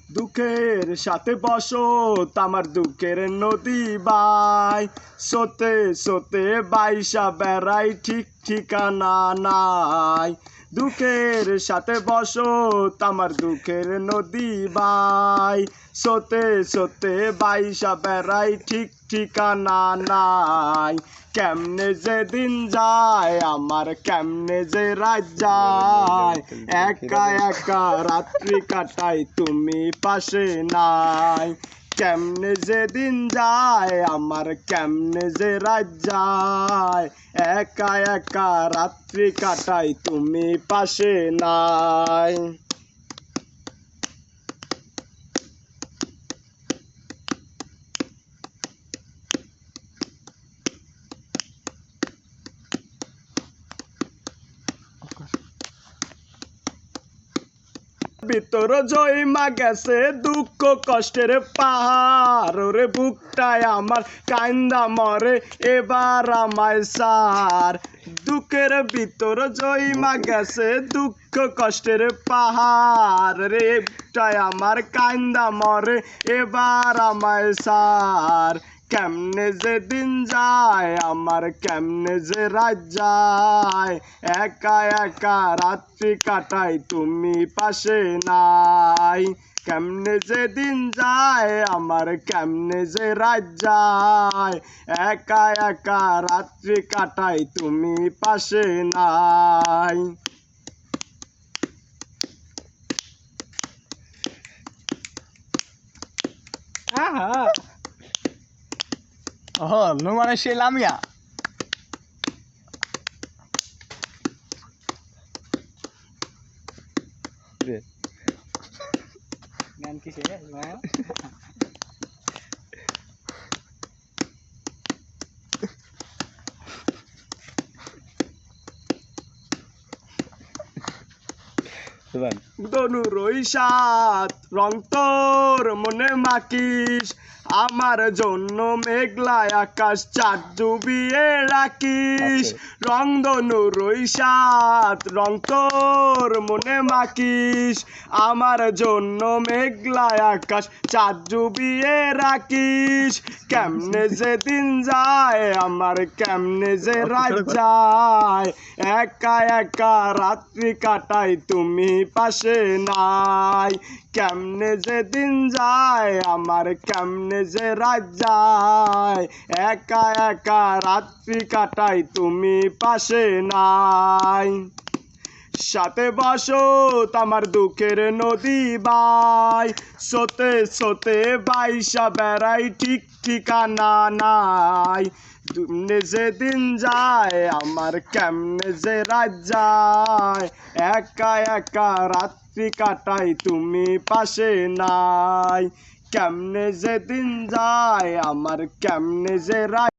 দুঃখের সাথে বসত আমার দুঃখের নদী বাই সোতে সোতে বাইসা বেড়াই ঠিক ঠিকানা নাই দুঃখের সাথে বসত আমার দুঃখের নদী বাই সোতে সোতে বাইসা বেড়াই ঠিক ঠিকানা নাই কেমনে যে দিন যায় আমার কেমনে যে রাত যায় একা একা রাত্রি কাটাই তুমি পাশে নাই কেমনে যে দিন যায় আমার কেমনে যে রাত যায় একা একা রাত্রি কাটাই তুমি পাশে নাই ভিতর জয়মা গেছে দুঃখ কষ্টের পাহাড় রে বুকটায় আমার কান্দা মরে এবার আমায় সার দুঃখের ভিতর জয়মা গেছে দুঃখ কষ্টের পাহাড় রে বুকটায় আমার কান্দা মরে এবার আমায় সার কেমনে যে দিন যায় আমার কেমনে যে রাত যায় একা একা রাত্রি কাটাই তুমি পাশে নাই কেমনে যে দিন যায় আমার কেমনে যে রাত যায় একা একা রাত্রি কাটাই তুমি পাশে নাই lu mana sih lam ya? Ngan kisah ya, gimana? দনুরই সাত রং তোর মনে মাকিস আমার জন্য মেঘলা আকাশ চাঁদ ডুবিয়ে রাখিস রং দনুরই সাত রং তোর মনে মাকিস আমার জন্য মেঘলা আকাশ চাঁদ ডুবিয়ে রাখিস কেমনে যে দিন যায় আমার কেমনে যে রাত যায় একা একা রাত্রি কাটাই তুমি পাশে নাই কেমনে যে দিন যায় আমার কেমনে যে রাত যায় একা একা রাত্রি কাটাই তুমি পাশে নাই সাথে বসত আমার দুঃখের নদী বাই সোতে সোতে বাইসা বেড়াই ঠিক ঠিকানা নাই কেমনে যে দিন যায় আমার কেমনে যে রাত যায় একা একা রাত্রি কাটাই তুমি পাশে নাই কেমনে যে দিন যায় আমার কেমনে যে রাত